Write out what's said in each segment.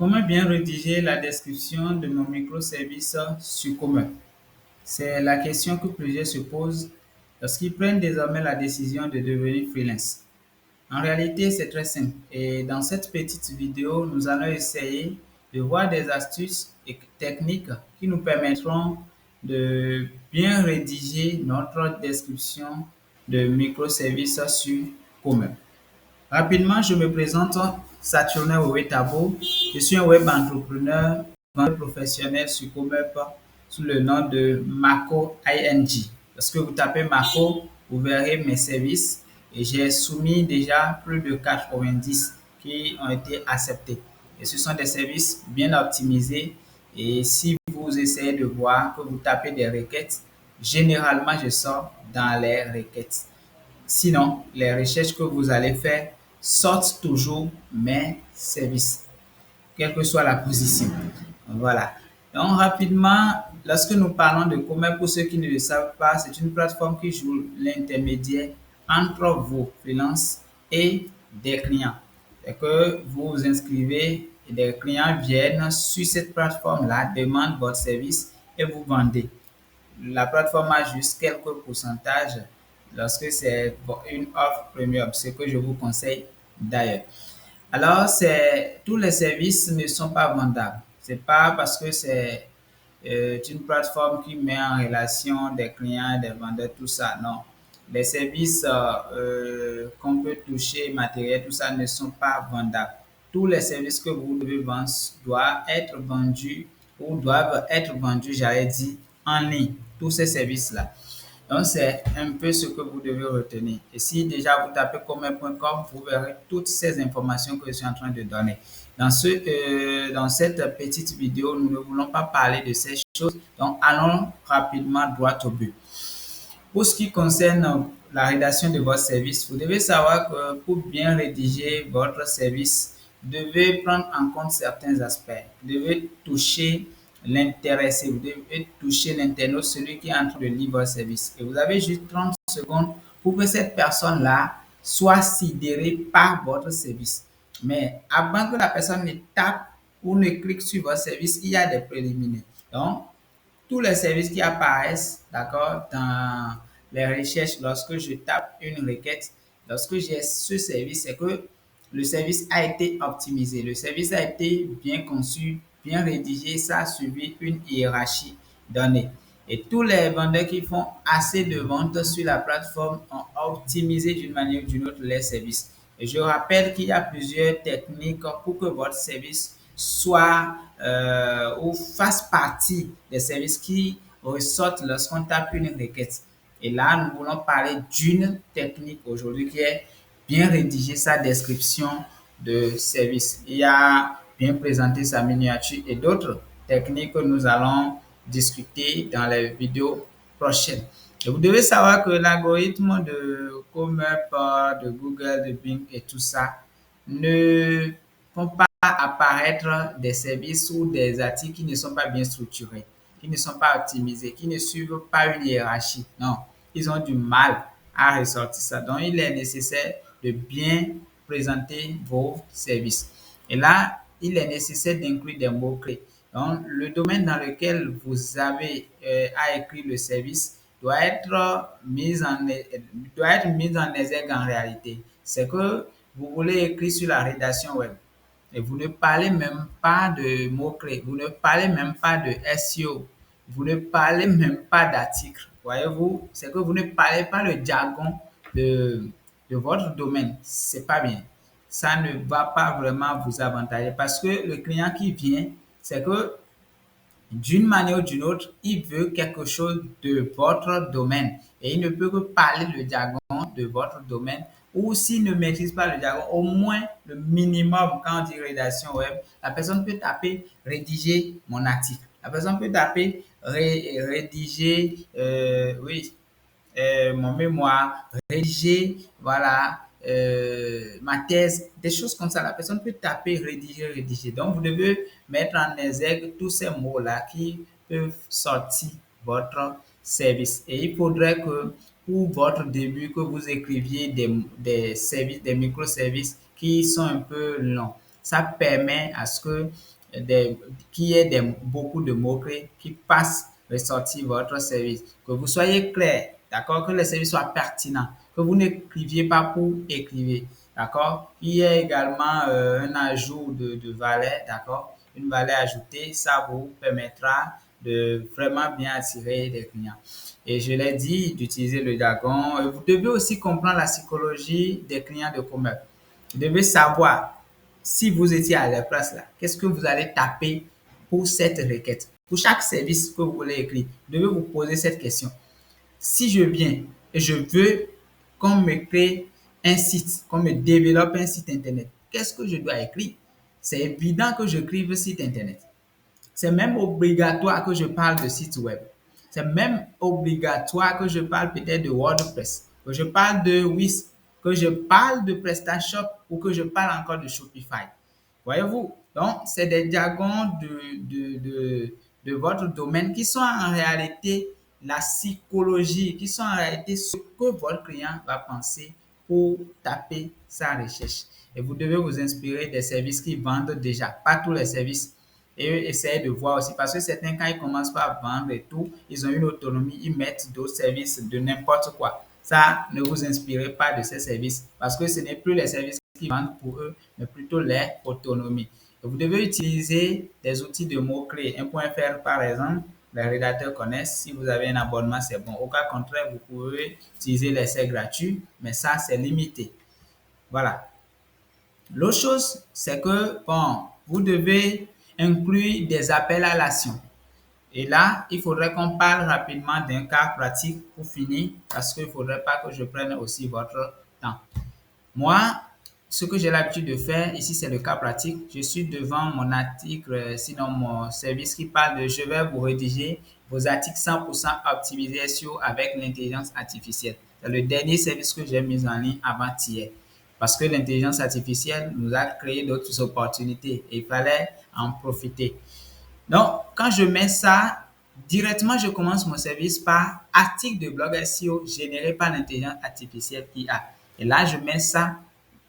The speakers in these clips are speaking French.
Comment bien rédiger la description de mon microservice sur Commun? C'est la question que plusieurs se posent lorsqu'ils prennent désormais la décision de devenir freelance. En réalité, c'est très simple. Et dans cette petite vidéo, nous allons essayer de voir des astuces et techniques qui nous permettront de bien rédiger notre description de microservice sur Commun. Rapidement, je me présente, Saturnin Owetabo. Je suis un web entrepreneur, vendeur professionnel sur Comep sous le nom de Mako ING. Lorsque vous tapez Mako, vous verrez mes services et j'ai soumis déjà plus de 90 qui ont été acceptés. Et ce sont des services bien optimisés. Et si vous essayez de voir que vous tapez des requêtes, généralement je sors dans les requêtes. Sinon, les recherches que vous allez faire sortent toujours mes services, quelle que soit la position. Voilà. Donc, rapidement, lorsque nous parlons de commerce, pour ceux qui ne le savent pas, c'est une plateforme qui joue l'intermédiaire entre vos freelances et des clients. C'est que vous vous inscrivez et des clients viennent sur cette plateforme-là, demandent votre service et vous vendez. La plateforme a juste quelques pourcentages lorsque c'est une offre premium, ce que je vous conseille d'ailleurs. Alors, tous les services ne sont pas vendables. C'est pas parce que c'est une plateforme qui met en relation des clients, des vendeurs, tout ça. Non. Les services qu'on peut toucher, matériel, tout ça ne sont pas vendables. Tous les services que vous devez vendre doivent être vendus ou doivent être vendus, j'allais dire, en ligne. Tous ces services-là. Donc, c'est un peu ce que vous devez retenir. Et si déjà vous tapez commerce.com, vous verrez toutes ces informations que je suis en train de donner. Dans cette petite vidéo, nous ne voulons pas parler de ces choses. Donc, allons rapidement droit au but. Pour ce qui concerne la rédaction de votre service, vous devez savoir que pour bien rédiger votre service, vous devez prendre en compte certains aspects. Vous devez toucher l'intéressé, vous devez toucher l'internaute, celui qui est en train de lire votre service. Et vous avez juste 30 secondes pour que cette personne-là soit sidérée par votre service. Mais avant que la personne ne tape ou ne clique sur votre service, il y a des préliminaires. Donc, tous les services qui apparaissent, d'accord, dans les recherches, lorsque je tape une requête, lorsque j'ai ce service, c'est que le service a été optimisé, le service a été bien conçu, bien rédigé, ça a suivi une hiérarchie donnée. Et tous les vendeurs qui font assez de ventes sur la plateforme ont optimisé d'une manière ou d'une autre les services. Et je rappelle qu'il y a plusieurs techniques pour que votre service soit ou fasse partie des services qui ressortent lorsqu'on tape une requête. Et là, nous voulons parler d'une technique aujourd'hui qui est bien rédiger sa description de service. Il y a bien présenter sa miniature et d'autres techniques que nous allons discuter dans les vidéos prochaines. Et vous devez savoir que l'algorithme de Comep, de Google, de Bing et tout ça ne font pas apparaître des services ou des articles qui ne sont pas bien structurés, qui ne sont pas optimisés, qui ne suivent pas une hiérarchie. Non, ils ont du mal à ressortir ça. Donc, il est nécessaire de bien présenter vos services. Et là, il est nécessaire d'inclure des mots-clés. Donc, le domaine dans lequel vous avez à écrire le service doit être mis en exergue en réalité. C'est que vous voulez écrire sur la rédaction web et vous ne parlez même pas de mots-clés, vous ne parlez même pas de SEO, vous ne parlez même pas d'articles. Voyez-vous, c'est que vous ne parlez pas le jargon de, de votre domaine. C'est pas bien. Ça ne va pas vraiment vous avantager parce que le client qui vient, c'est que d'une manière ou d'une autre, il veut quelque chose de votre domaine et il ne peut que parler le jargon de votre domaine ou s'il ne maîtrise pas le jargon, au moins le minimum quand on dit rédaction web, la personne peut taper rédiger mon article. La personne peut taper rédiger, oui, mon mémoire, rédiger, voilà, ma thèse, des choses comme ça. La personne peut taper, rédiger, rédiger. Donc, vous devez mettre en exergue tous ces mots-là qui peuvent sortir votre service. Et il faudrait que pour votre début, que vous écriviez des services, des microservices qui sont un peu longs. Ça permet à ce que qu'il y ait beaucoup de mots-clés qui passent ressortir votre service. Que vous soyez clair, d'accord, que le service soit pertinent, que vous n'écriviez pas pour écrire, d'accord. Il y a également un ajout de valeur, d'accord, une valeur ajoutée, ça vous permettra de vraiment bien attirer des clients. Et je l'ai dit, d'utiliser le jargon. Vous devez aussi comprendre la psychologie des clients de commerce. Vous devez savoir si vous étiez à leur place là, qu'est-ce que vous allez taper pour cette requête. Pour chaque service que vous voulez écrire, vous devez vous poser cette question. Si je viens et je veux qu'on me crée un site, qu'on me développe un site internet, qu'est-ce que je dois écrire? C'est évident que je écrive site internet. C'est même obligatoire que je parle de site web. C'est même obligatoire que je parle peut-être de WordPress, que je parle de Wix, que je parle de PrestaShop ou que je parle encore de Shopify. Voyez-vous? Donc, c'est des jargons de votre domaine qui sont en réalité la psychologie, qui sont en réalité ce que votre client va penser pour taper sa recherche. Et vous devez vous inspirer des services qui vendent déjà, pas tous les services, et essayer de voir aussi parce que certains quand ils commencent par vendre et tout, ils ont une autonomie, ils mettent d'autres services de n'importe quoi. Ça, ne vous inspirez pas de ces services parce que ce n'est plus les services qui vendent pour eux, mais plutôt leur autonomie. Et vous devez utiliser des outils de mots-clés. Un point .fr par exemple, les rédacteurs connaissent. Si vous avez un abonnement, c'est bon. Au cas contraire, vous pouvez utiliser l'essai gratuit, mais ça, c'est limité. Voilà. L'autre chose, c'est que, bon, vous devez inclure des appels à l'action. Et là, il faudrait qu'on parle rapidement d'un cas pratique pour finir, parce qu'il ne faudrait pas que je prenne aussi votre temps. Moi, ce que j'ai l'habitude de faire, ici c'est le cas pratique, je suis devant mon article, sinon mon service qui parle de je vais vous rédiger vos articles 100% optimisés SEO avec l'intelligence artificielle. C'est le dernier service que j'ai mis en ligne avant-hier. Parce que l'intelligence artificielle nous a créé d'autres opportunités et il fallait en profiter. Donc, quand je mets ça, directement, je commence mon service par article de blog SEO généré par l'intelligence artificielle IA. Et là, je mets ça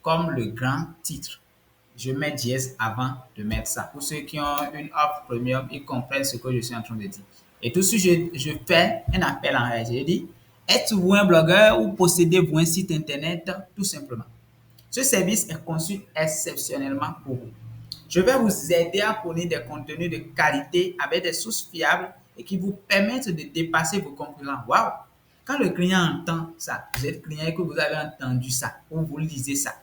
comme le grand titre. Je mets dièse avant de mettre ça. Pour ceux qui ont une offre premium, ils comprennent ce que je suis en train de dire. Et tout de suite, je fais un appel en réalité. Je dis, êtes-vous un blogueur ou possédez-vous un site internet? Tout simplement. Ce service est conçu exceptionnellement pour vous. Je vais vous aider à fournir des contenus de qualité avec des sources fiables et qui vous permettent de dépasser vos concurrents. Waouh! Quand le client entend ça, vous êtes client et que vous avez entendu ça ou vous lisez ça,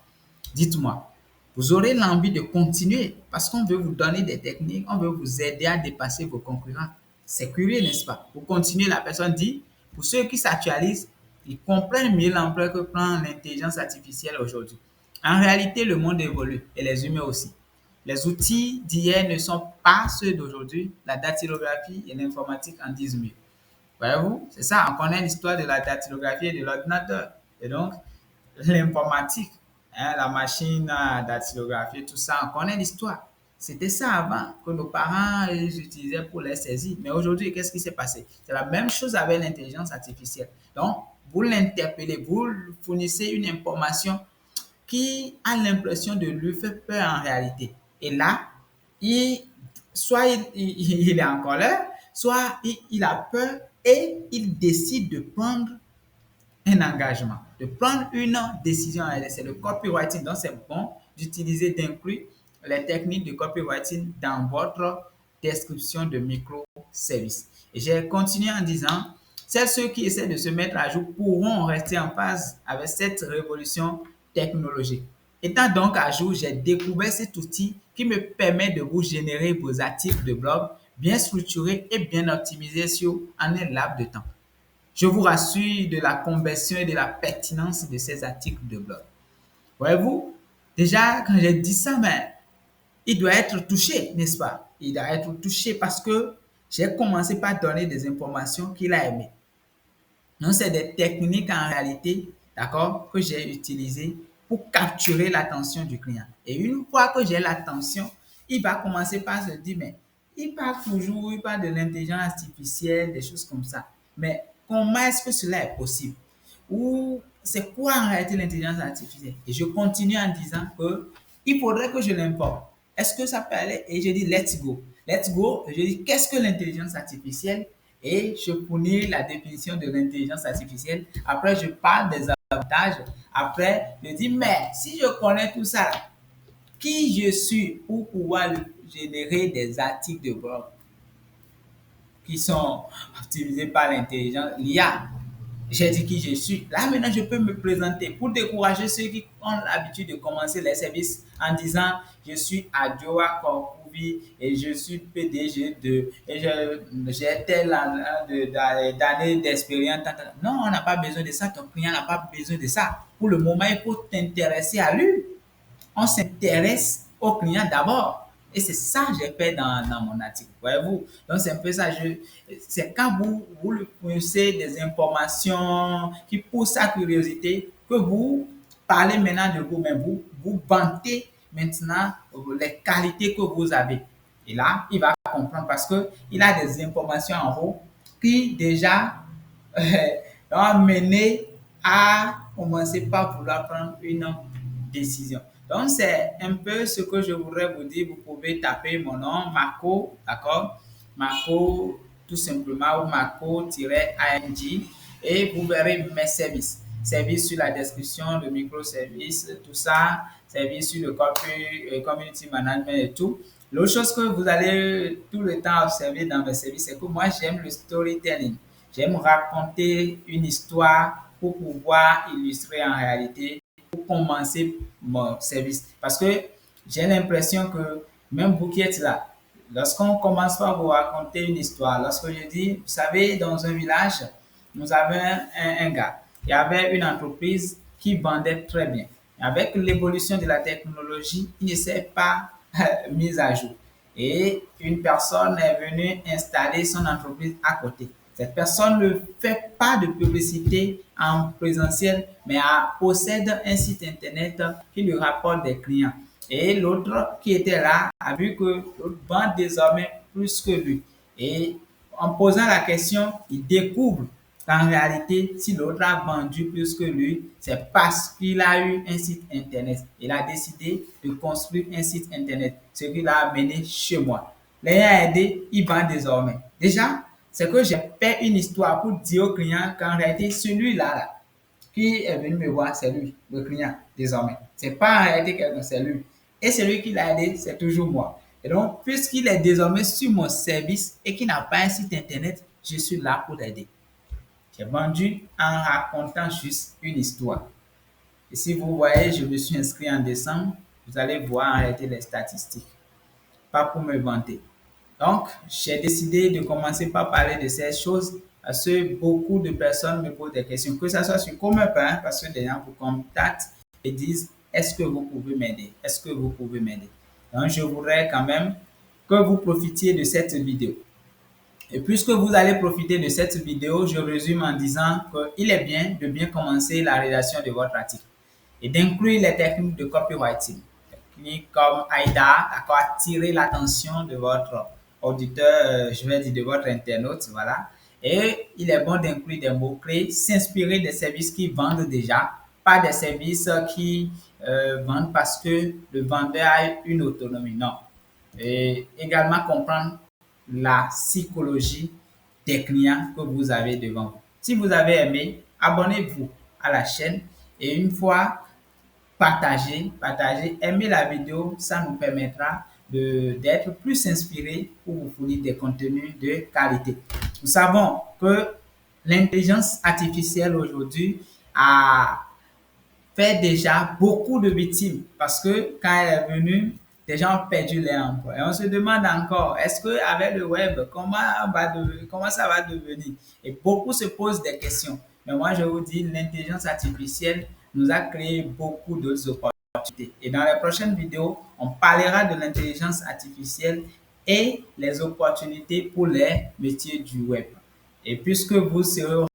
dites-moi, vous aurez l'envie de continuer parce qu'on veut vous donner des techniques, on veut vous aider à dépasser vos concurrents. C'est curieux, n'est-ce pas? Pour continuer, la personne dit, pour ceux qui s'actualisent, ils comprennent mieux l'ampleur que prend l'intelligence artificielle aujourd'hui. En réalité, le monde évolue et les humains aussi. Les outils d'hier ne sont pas ceux d'aujourd'hui. La dactylographie et l'informatique en disent mieux. Voyez-vous, c'est ça, on connaît l'histoire de la dactylographie et de l'ordinateur. Et donc, l'informatique, hein, la machine à dactylographier, tout ça, on connaît l'histoire. C'était ça avant que nos parents ils utilisaient pour les saisir. Mais aujourd'hui, qu'est-ce qui s'est passé? C'est la même chose avec l'intelligence artificielle. Donc, vous l'interpellez, vous fournissez une information qui a l'impression de lui faire peur en réalité. Et là, il, soit il est en colère, soit il a peur et il décide de prendre un engagement, de prendre une décision. C'est le copywriting. Donc, c'est bon d'utiliser, d'inclure les techniques de copywriting dans votre description de microservice. Et j'ai continué en disant, ceux qui essaient de se mettre à jour pourront rester en phase avec cette révolution technologique. Étant donc à jour, j'ai découvert cet outil qui me permet de vous générer vos articles de blog bien structurés et bien optimisés sur un laps de temps. Je vous rassure de la conversion et de la pertinence de ces articles de blog. Voyez-vous, déjà, quand j'ai dit ça, ben, il doit être touché, n'est-ce pas? Il doit être touché parce que j'ai commencé par donner des informations qu'il a aimées. Donc, c'est des techniques en réalité, d'accord, que j'ai utilisées pour capturer l'attention du client. Et une fois que j'ai l'attention, il va commencer par se dire, mais il parle toujours, il parle de l'intelligence artificielle, des choses comme ça. Mais comment est-ce que cela est possible? Ou c'est quoi en réalité l'intelligence artificielle? Et je continue en disant que Il faudrait que je l'importe. Est-ce que ça peut aller? Et je dis let's go. Let's go. Je dis qu'est-ce que l'intelligence artificielle? Et je fournis la définition de l'intelligence artificielle. Après, je parle des avantages. Après, je dis, mais si je connais tout ça, qui je suis pour pouvoir générer des articles de blog qui sont utilisés par l'intelligence, l'IA. J'ai dit qui je suis. Là, maintenant, je peux me présenter pour décourager ceux qui ont l'habitude de commencer les services en disant je suis Adjoa Korkoubi et je suis PDG de. Et j'ai tel d'années d'expérience. Non, on n'a pas besoin de ça. Ton client n'a pas besoin de ça. Pour le moment, il faut t'intéresser à lui. On s'intéresse au client d'abord. Et c'est ça que j'ai fait dans mon article. Voyez-vous? Donc, c'est un peu ça. C'est quand vous lui poussez des informations qui poussent sa curiosité que vous parlez maintenant de vous-même. Vous vantez maintenant les qualités que vous avez. Et là, il va comprendre parce qu'il a des informations en haut qui déjà l'ont mené à commencer par vouloir prendre une décision. Donc, c'est un peu ce que je voudrais vous dire. Vous pouvez taper mon nom, Marco, d'accord? Marco, tout simplement, ou Marco-ANG, et vous verrez mes services. Services sur la description, le microservice, tout ça, services sur le community management et tout. L'autre chose que vous allez tout le temps observer dans mes services, c'est que moi, j'aime le storytelling. J'aime raconter une histoire pour pouvoir illustrer en réalité pour commencer mon service. Parce que j'ai l'impression que même vous qui êtes là, lorsqu'on commence par vous raconter une histoire, lorsque je dis, vous savez, dans un village, nous avions un gars, il y avait une entreprise qui vendait très bien. Avec l'évolution de la technologie, il ne s'est pas mis à jour. Et une personne est venue installer son entreprise à côté. Cette personne ne fait pas de publicité en présentiel, mais possède un site internet qui lui rapporte des clients. Et l'autre qui était là a vu que l'autre vend désormais plus que lui. Et en posant la question, il découvre qu'en réalité, si l'autre a vendu plus que lui, c'est parce qu'il a eu un site internet. Il a décidé de construire un site internet, ce qui l'a amené chez moi. L'ayant aidé, il vend désormais. Déjà, c'est que j'ai fait une histoire pour dire au client qu'en réalité, celui-là, là, qui est venu me voir, c'est lui, le client, désormais. C'est pas en réalité quelqu'un, c'est lui. Et celui qui l'a aidé, c'est toujours moi. Et donc, puisqu'il est désormais sur mon service et qu'il n'a pas un site internet, je suis là pour l'aider. J'ai vendu en racontant juste une histoire. Et si vous voyez, je me suis inscrit en décembre, vous allez voir en réalité les statistiques. Pas pour me vanter. Donc, j'ai décidé de commencer par parler de ces choses parce que beaucoup de personnes me posent des questions, que ce soit sur Commerce, parce que des gens vous contactent et disent est-ce que vous pouvez m'aider? Est-ce que vous pouvez m'aider? Donc, je voudrais quand même que vous profitiez de cette vidéo. Et puisque vous allez profiter de cette vidéo, je résume en disant qu'il est bien de bien commencer la rédaction de votre article et d'inclure les techniques de copywriting, techniques comme AIDA, d'accord, attirer l'attention de votre auditeur, je vais dire de votre internaute, voilà. Et il est bon d'inclure des mots-clés, s'inspirer des services qui vendent déjà, pas des services qui vendent parce que le vendeur a une autonomie, non. Et également comprendre la psychologie des clients que vous avez devant vous. Si vous avez aimé, abonnez-vous à la chaîne et une fois partagez, aimez la vidéo, ça nous permettra d'être plus inspirés pour vous fournir des contenus de qualité. Nous savons que l'intelligence artificielle aujourd'hui a fait déjà beaucoup de victimes parce que quand elle est venue, des gens ont perdu leur emploi. Et on se demande encore, est-ce qu'avec le web, comment ça va devenir? Et beaucoup se posent des questions. Mais moi, je vous dis, l'intelligence artificielle nous a créé beaucoup d'autres opportunités. Et dans les prochaines vidéos, on parlera de l'intelligence artificielle et les opportunités pour les métiers du web. Et puisque vous serez